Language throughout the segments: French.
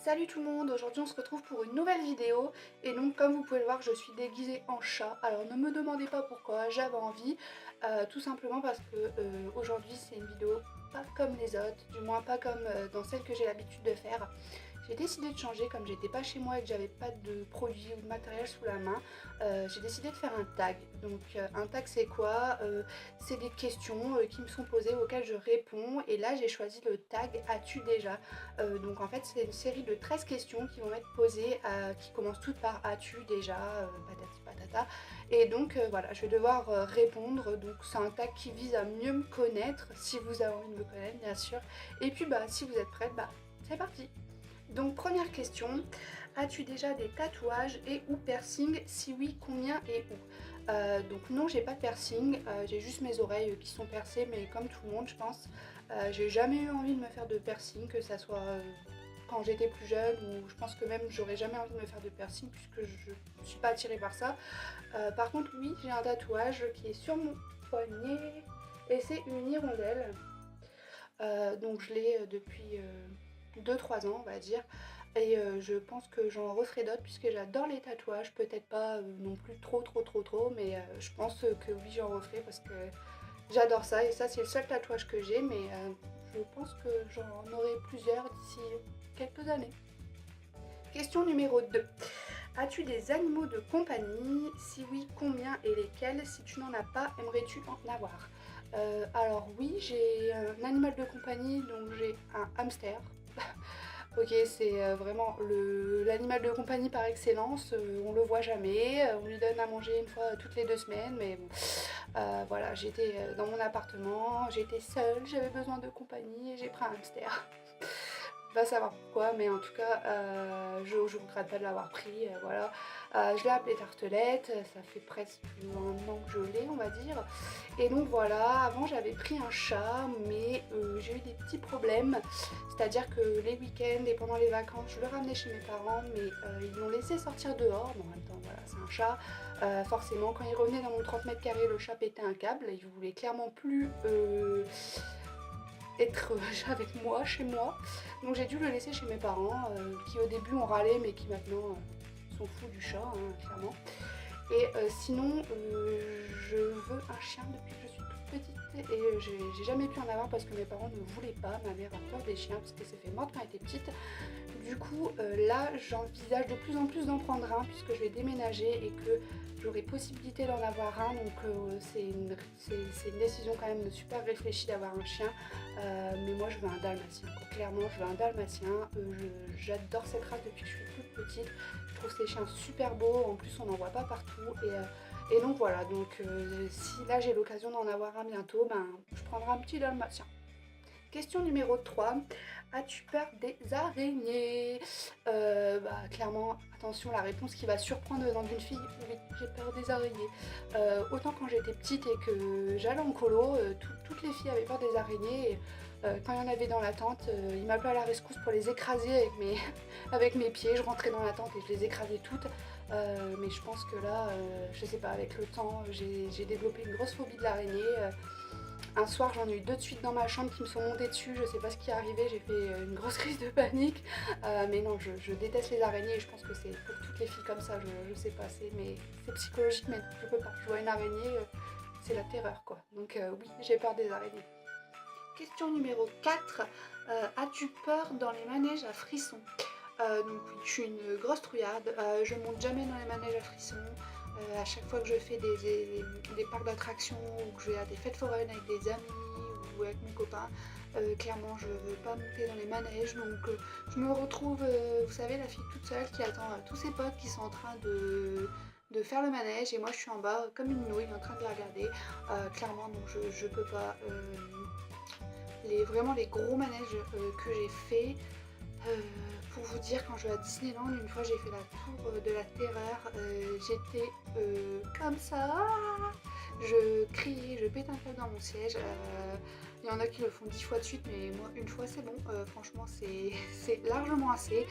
Salut tout le monde, aujourd'hui on se retrouve pour une nouvelle vidéo et donc comme vous pouvez le voir je suis déguisée en chat. Alors ne me demandez pas pourquoi, j'avais envie, tout simplement parce que aujourd'hui c'est une vidéo pas comme les autres, du moins pas comme dans celle que j'ai l'habitude de faire. J'ai décidé de changer, comme j'étais pas chez moi et que j'avais pas de produits ou de matériel sous la main, j'ai décidé de faire un tag. Donc un tag c'est quoi? C'est des questions qui me sont posées auxquelles je réponds et là j'ai choisi le tag As-tu déjà? Donc en fait c'est une série de 13 questions qui vont être posées, qui commencent toutes par As-tu déjà? Patati patata. Et donc voilà, je vais devoir répondre. Donc c'est un tag qui vise à mieux me connaître, si vous avez envie de me connaître bien sûr. Et puis bah si vous êtes prête, bah c'est parti! Donc première question, as-tu déjà des tatouages et ou piercings? Si oui, combien et où? Donc non, j'ai pas de piercing, j'ai juste mes oreilles qui sont percées, mais comme tout le monde je pense. J'ai jamais eu envie de me faire de piercing, que ça soit quand j'étais plus jeune, ou je pense que même j'aurais jamais envie de me faire de piercing puisque je ne suis pas attirée par ça. Par contre oui, j'ai un tatouage qui est sur mon poignet et c'est une hirondelle. Donc je l'ai depuis 2-3 ans on va dire, et je pense que j'en referai d'autres puisque j'adore les tatouages, peut-être pas non plus trop, mais je pense que oui j'en referai parce que j'adore ça, et ça c'est le seul tatouage que j'ai, mais je pense que j'en aurai plusieurs d'ici quelques années. Question numéro 2. As-tu des animaux de compagnie? Si oui, combien et lesquels? Si tu n'en as pas, aimerais-tu en avoir? Alors oui, j'ai un animal de compagnie, donc j'ai un hamster. Ok, c'est vraiment l'animal de compagnie par excellence, on le voit jamais, on lui donne à manger une fois toutes les 2 semaines, mais bon, voilà, j'étais dans mon appartement, j'étais seule, j'avais besoin de compagnie et j'ai pris un hamster. Va savoir pourquoi, mais en tout cas, je regrette pas de l'avoir pris, voilà. Je l'ai appelé Tartelette, ça fait presque 1 an que je l'ai, on va dire. Et donc voilà, avant j'avais pris un chat, mais j'ai eu des petits problèmes. C'est-à-dire que les week-ends et pendant les vacances, je le ramenais chez mes parents, mais ils l'ont laissé sortir dehors. Bon, en même temps, voilà, c'est un chat. Forcément, quand il revenait dans mon 30 mètres carrés, le chat pétait un câble. Il voulait clairement plus être avec moi, chez moi. Donc j'ai dû le laisser chez mes parents, qui au début ont râlé, mais qui maintenant sont fous du chat, hein, clairement. Et sinon, je veux un chien depuis que je suis toute petite, et j'ai jamais pu en avoir parce que mes parents ne voulaient pas. Ma mère a peur des chiens parce qu'elle s'est fait mordre quand elle était petite. Du coup, là, j'envisage de plus en plus d'en prendre un puisque je vais déménager et que j'aurai possibilité d'en avoir un. Donc c'est une décision quand même super réfléchie d'avoir un chien. Mais moi, je veux un dalmatien, quoi. Clairement, je veux un dalmatien. J'adore cette race depuis que je suis toute petite. Je trouve ces chiens super beaux. En plus, on n'en voit pas partout. Et donc voilà, donc si là j'ai l'occasion d'en avoir un bientôt, ben, je prendrai un petit dalmatien. Question numéro 3. As-tu peur des araignées? Bah, clairement, attention, la réponse qui va surprendre venant d'une fille, oui, j'ai peur des araignées. Autant quand j'étais petite et que j'allais en colo, toutes les filles avaient peur des araignées. Et, quand il y en avait dans la tente, ils m'appelaient à la rescousse pour les écraser avec avec mes pieds. Je rentrais dans la tente et je les écrasais toutes. Mais je pense que là, je sais pas, avec le temps, j'ai développé une grosse phobie de l'araignée. Un soir, j'en ai eu 2 de suite dans ma chambre qui me sont montées dessus, je sais pas ce qui est arrivé, j'ai fait une grosse crise de panique. Mais non, je déteste les araignées et je pense que c'est pour toutes les filles comme ça, je sais pas, c'est psychologique, mais je peux pas. Je vois une araignée, c'est la terreur quoi. Donc oui, j'ai peur des araignées. Question numéro 4. As-tu peur dans les manèges à frissons? Donc oui, je suis une grosse trouillarde, je monte jamais dans les manèges à frissons. À chaque fois que je fais des parcs d'attractions ou que je vais à des fêtes foraines avec des amis ou avec mon copain, clairement je veux pas monter dans les manèges, donc je me retrouve, vous savez, la fille toute seule qui attend tous ses potes qui sont en train de faire le manège, et moi je suis en bas comme une nouille en train de les regarder. Clairement donc je peux pas. Vraiment les gros manèges que j'ai fait, pour vous dire, quand je vais à Disneyland, une fois j'ai fait la tour de la terreur, j'étais comme ça, je criais, je pète un câble dans mon siège. Il y en a qui le font 10 fois de suite, mais moi une fois c'est bon, franchement c'est largement assez.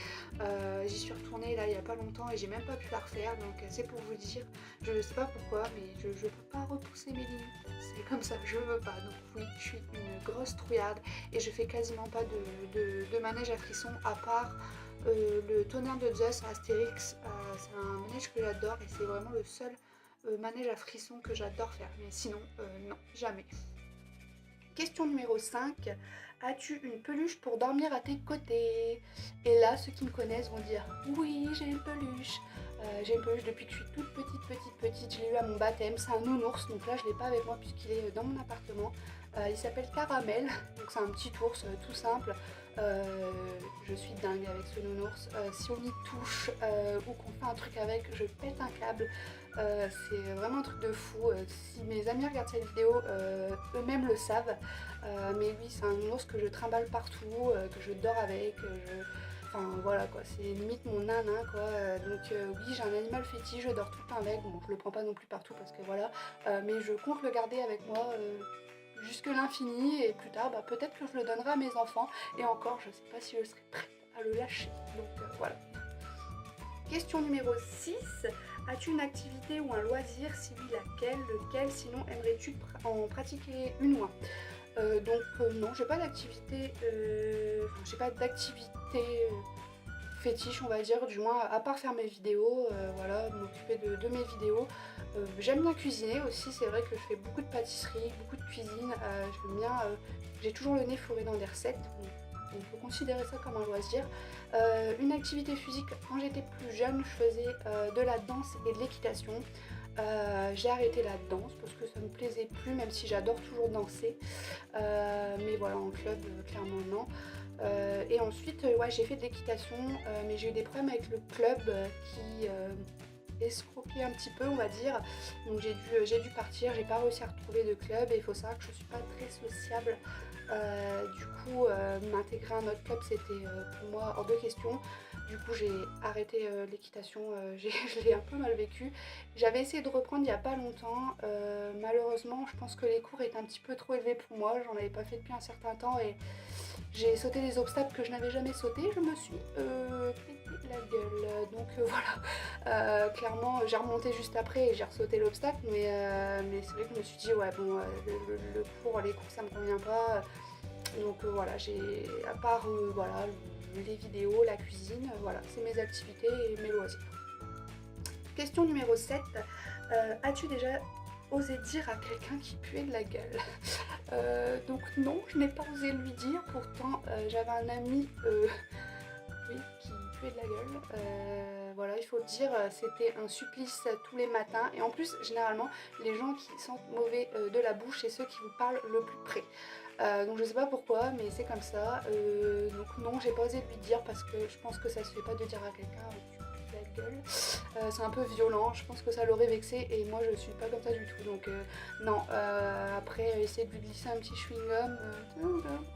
J'y suis retournée là il n'y a pas longtemps et j'ai même pas pu la refaire, donc c'est pour vous dire, je sais pas pourquoi, mais je peux pas repousser mes limites, c'est comme ça, je veux pas. Donc oui, je suis une grosse trouillarde et je fais quasiment pas de manège à frissons, à part Le tonnerre de Zeus à Astérix, c'est un manège que j'adore et c'est vraiment le seul manège à frissons que j'adore faire. Mais sinon, non, jamais. Question numéro 5. As-tu une peluche pour dormir à tes côtés? Et là, ceux qui me connaissent vont dire oui, j'ai une peluche. J'ai une peluche depuis que je suis toute petite. Je l'ai eu à mon baptême. C'est un nounours, donc là je l'ai pas avec moi puisqu'il est dans mon appartement. Il s'appelle Caramel, donc c'est un petit ours tout simple. Je suis dingue avec ce nounours. Si on y touche ou qu'on fait un truc avec, je pète un câble. C'est vraiment un truc de fou. Si mes amis regardent cette vidéo, eux-mêmes le savent. Mais oui, c'est un nounours que je trimballe partout, que je dors avec. Enfin voilà quoi, c'est limite mon nanin quoi. Donc oui, j'ai un animal fétiche, je dors tout le temps avec. Bon, je le prends pas non plus partout parce que voilà. Mais je compte le garder avec moi. Jusque l'infini et plus tard peut-être que je le donnerai à mes enfants et encore je sais pas si je serai prête à le lâcher, donc voilà. Question numéro 6. As-tu une activité ou un loisir? Si oui, laquelle? Lequel? Sinon aimerais-tu en pratiquer une ou un? Donc non, j'ai pas d'activité j'ai pas d'activité fétiche on va dire, du moins à part faire mes vidéos, voilà, m'occuper de mes vidéos. J'aime bien cuisiner aussi, c'est vrai que je fais beaucoup de pâtisserie, beaucoup de cuisine, j'aime bien, j'ai toujours le nez fourré dans des recettes, on peut considérer ça comme un loisir. Une activité physique, quand j'étais plus jeune, je faisais de la danse et de l'équitation. J'ai arrêté la danse parce que ça me plaisait plus, même si j'adore toujours danser. Mais voilà, en club, clairement non. Et ensuite, ouais, j'ai fait de l'équitation, mais j'ai eu des problèmes avec le club qui escroquait un petit peu, on va dire. Donc j'ai dû partir, j'ai pas réussi à retrouver de club et il faut savoir que je suis pas très sociable. Du coup, m'intégrer à un autre club, c'était pour moi hors de question. Du coup, j'ai arrêté l'équitation, je l'ai un peu mal vécu. J'avais essayé de reprendre il n'y a pas longtemps. Malheureusement, je pense que les cours étaient un petit peu trop élevés pour moi. J'en avais pas fait depuis un certain temps et j'ai sauté des obstacles que je n'avais jamais sauté. Je me suis pété la gueule. Donc voilà. Clairement, j'ai remonté juste après et j'ai ressauté l'obstacle. Mais c'est vrai que je me suis dit, ouais, bon, le cours, les cours, ça me convient pas. Donc voilà, j'ai, à part voilà, les vidéos, la cuisine, voilà, c'est mes activités et mes loisirs. Question numéro 7. As-tu déjà osé dire à quelqu'un qui puait de la gueule? Donc non, je n'ai pas osé lui dire, pourtant j'avais un ami oui, qui puait de la gueule. Voilà, il faut le dire, c'était un supplice tous les matins. Et en plus, généralement, les gens qui sentent mauvais de la bouche, c'est ceux qui vous parlent le plus près. Donc je sais pas pourquoi, mais c'est comme ça. Donc non, j'ai pas osé lui dire parce que je pense que ça se fait pas de dire à quelqu'un tu la gueule. C'est un peu violent, je pense que ça l'aurait vexé et moi je suis pas comme ça du tout. Donc non, après essayer de lui glisser un petit chewing-gum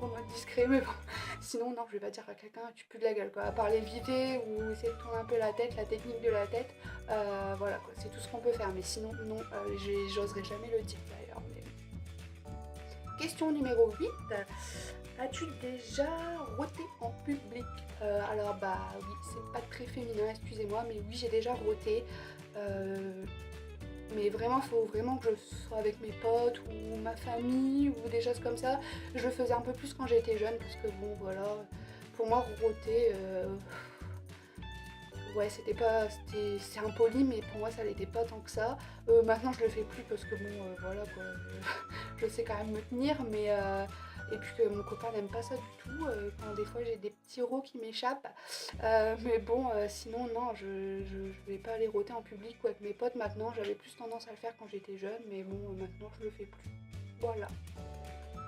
en mode discret, mais bon. Sinon non, je vais pas dire à quelqu'un tu pues de la gueule quoi. À part l'éviter ou essayer de tourner un peu la tête, la technique de la tête, voilà quoi, c'est tout ce qu'on peut faire. Mais sinon non, j'oserais jamais le dire d'ailleurs. Question numéro 8. As-tu déjà roté en public? Alors bah oui, c'est pas très féminin, excusez-moi, mais oui j'ai déjà roté. Mais vraiment, il faut vraiment que je sois avec mes potes ou ma famille ou des choses comme ça. Je le faisais un peu plus quand j'étais jeune parce que bon voilà, pour moi roter, ouais c'est impoli mais pour moi ça l'était pas tant que ça. Maintenant je le fais plus parce que bon voilà quoi, je sais quand même me tenir mais et puis que mon copain n'aime pas ça du tout, quand des fois j'ai des petits rots qui m'échappent. Mais bon sinon non, je vais pas aller rôter en public ou avec mes potes maintenant. J'avais plus tendance à le faire quand j'étais jeune mais bon maintenant je le fais plus. Voilà.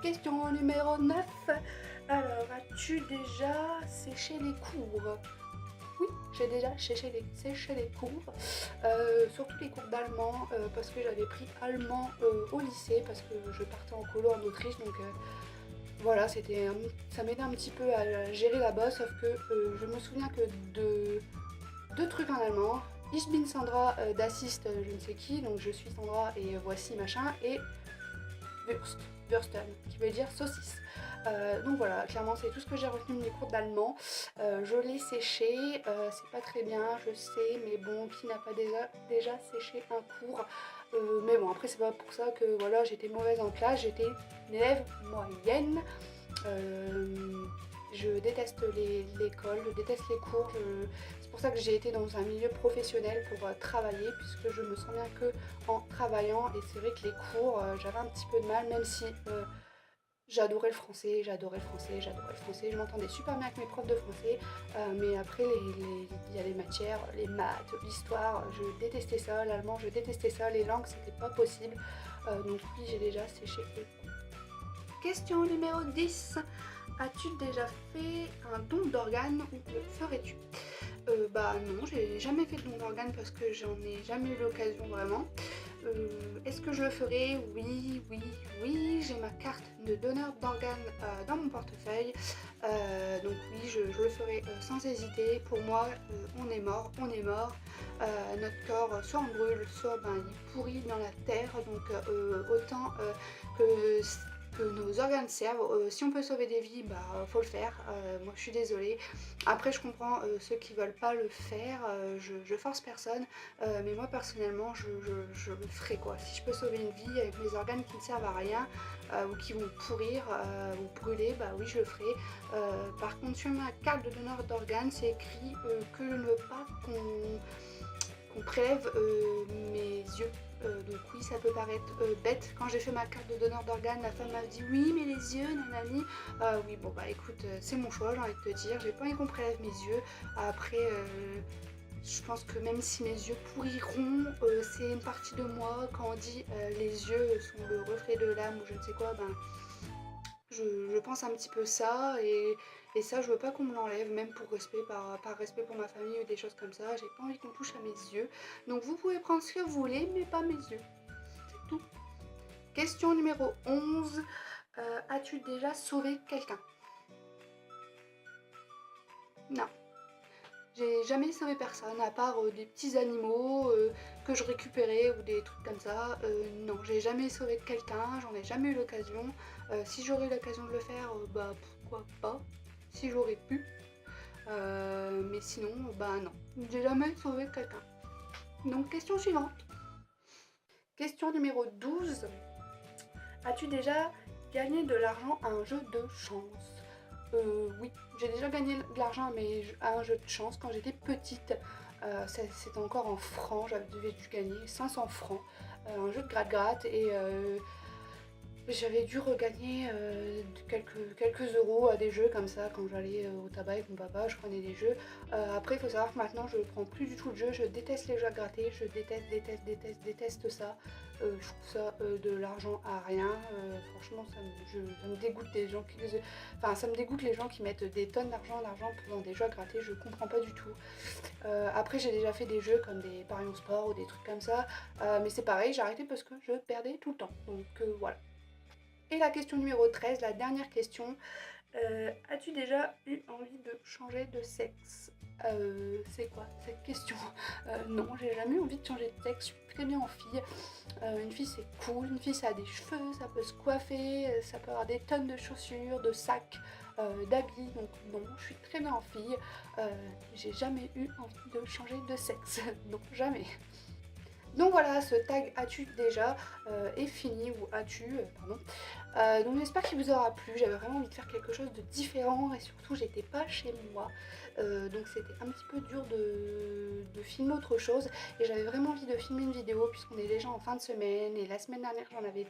Question numéro 9. Alors as-tu déjà séché les cours? Oui, j'ai déjà séché les cours, surtout les cours d'allemand, parce que j'avais pris allemand au lycée, parce que je partais en colo en Autriche, donc voilà, ça m'aidait un petit peu à gérer là-bas, sauf que je me souviens que de deux trucs en allemand. Ich bin Sandra d'assiste je ne sais qui, donc je suis Sandra et voici machin, et Würsten, qui veut dire saucisse. Donc voilà, clairement c'est tout ce que j'ai retenu de mes cours d'allemand. Je l'ai séché, c'est pas très bien, je sais, mais bon, qui n'a pas déjà séché un cours? Mais bon, après c'est pas pour ça que voilà, j'étais mauvaise en classe, j'étais une élève moyenne. Je déteste l'école, je déteste les cours. C'est pour ça que j'ai été dans un milieu professionnel pour travailler, puisque je me sens bien que en travaillant. Et c'est vrai que les cours, j'avais un petit peu de mal, même si j'adorais le français, j'adorais le français, j'adorais le français. Je m'entendais super bien avec mes profs de français, mais après il y a les matières, les maths, l'histoire, je détestais ça, l'allemand, je détestais ça, les langues, c'était pas possible. Donc oui, j'ai déjà séché les cours. Question numéro 10. As-tu déjà fait un don d'organes ou le ferais-tu? Bah non, j'ai jamais fait de don d'organes parce que j'en ai jamais eu l'occasion vraiment. Est-ce que je le ferai? Oui, oui, oui, j'ai ma carte de donneur d'organes dans mon portefeuille. Donc oui, je le ferai sans hésiter. Pour moi, on est mort, on est mort. Notre corps, soit on brûle, soit ben, il pourrit dans la terre. Donc autant que nos organes servent. Si on peut sauver des vies, bah faut le faire. Moi je suis désolée. Après je comprends ceux qui veulent pas le faire, je force personne, mais moi personnellement je le ferai quoi. Si je peux sauver une vie avec mes organes qui ne servent à rien ou qui vont pourrir ou brûler, bah oui je le ferai. Par contre sur ma carte de donneur d'organes c'est écrit que je ne veux pas qu'on prélève mes yeux. Donc oui, ça peut paraître bête. Quand j'ai fait ma carte de donneur d'organes, la femme m'a dit oui mais les yeux, nanani. Oui bon bah écoute, c'est mon choix, j'ai envie de te dire. J'ai pas envie qu'on prélève mes yeux. Après, je pense que même si mes yeux pourriront, c'est une partie de moi. Quand on dit les yeux sont le reflet de l'âme ou je ne sais quoi, ben je pense un petit peu ça et ça je veux pas qu'on me l'enlève, même pour respect, par respect pour ma famille ou des choses comme ça. J'ai pas envie qu'on touche à mes yeux. Donc vous pouvez prendre ce que vous voulez, mais pas mes yeux. C'est tout. Question numéro 11. As-tu déjà sauvé quelqu'un? Non. J'ai jamais sauvé personne, à part des petits animaux que je récupérais ou des trucs comme ça. Non, j'ai jamais sauvé quelqu'un, j'en ai jamais eu l'occasion. Si j'aurais eu l'occasion de le faire, bah pourquoi pas, si j'aurais pu. Mais sinon, bah non, j'ai jamais sauvé quelqu'un. Donc question suivante. Question numéro 12. As-tu déjà gagné de l'argent à un jeu de chance? Oui, j'ai déjà gagné de l'argent à un jeu de chance quand j'étais petite. C'était encore en francs, j'avais dû gagner 500 francs. Un jeu de gratte-gratte et j'avais dû regagner quelques euros à des jeux comme ça quand j'allais au tabac avec mon papa, je prenais des jeux. Après il faut savoir que maintenant je ne prends plus du tout de jeux, je déteste les jeux à gratter, je déteste ça. Je trouve ça de l'argent à rien. Franchement ça me dégoûte des gens qui... Enfin ça me dégoûte les gens qui mettent des tonnes d'argent dans des jeux à gratter, je comprends pas du tout. Après j'ai déjà fait des jeux comme des paris au sport ou des trucs comme ça, mais c'est pareil, j'ai arrêté parce que je perdais tout le temps, donc voilà. Et la question numéro 13, la dernière question. As-tu déjà eu envie de changer de sexe? C'est quoi cette question? Non, j'ai jamais eu envie de changer de sexe, je suis très bien en fille. Une fille c'est cool, une fille ça a des cheveux, ça peut se coiffer, ça peut avoir des tonnes de chaussures, de sacs, d'habits, donc non, je suis très bien en fille. J'ai jamais eu envie de changer de sexe, donc jamais. Donc voilà, ce tag as-tu déjà est fini, ou as-tu, pardon. Donc j'espère qu'il vous aura plu, j'avais vraiment envie de faire quelque chose de différent et surtout j'étais pas chez moi. Donc c'était un petit peu dur de filmer autre chose et j'avais vraiment envie de filmer une vidéo puisqu'on est déjà en fin de semaine et la semaine dernière j'en avais...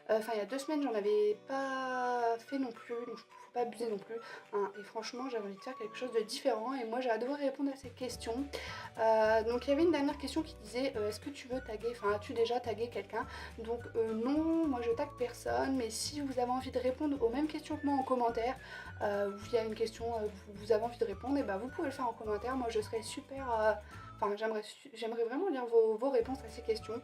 Enfin il y a 2 semaines j'en avais pas fait non plus, donc faut pas abuser non plus, hein. Et franchement j'avais envie de faire quelque chose de différent et moi j'ai adoré répondre à ces questions. Donc il y avait une dernière question qui disait est-ce que tu veux taguer, enfin as-tu déjà tagué quelqu'un? Donc non, moi je tague personne, mais si vous avez envie de répondre aux mêmes questions que moi en commentaire, ou il y a une question vous avez envie de répondre, et ben vous pouvez le faire en commentaire, moi je serais super... Enfin, j'aimerais vraiment lire vos réponses à ces questions,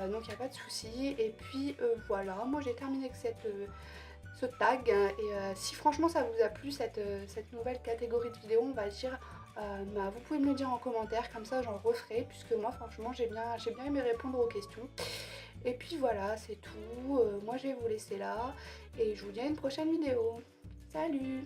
donc il n'y a pas de souci. Et puis voilà, moi j'ai terminé avec ce tag, et si franchement ça vous a plu cette nouvelle catégorie de vidéos on va dire, bah, vous pouvez me le dire en commentaire, comme ça j'en referai, puisque moi franchement j'ai bien aimé répondre aux questions. Et puis voilà, c'est tout, moi je vais vous laisser là, et je vous dis à une prochaine vidéo. Salut!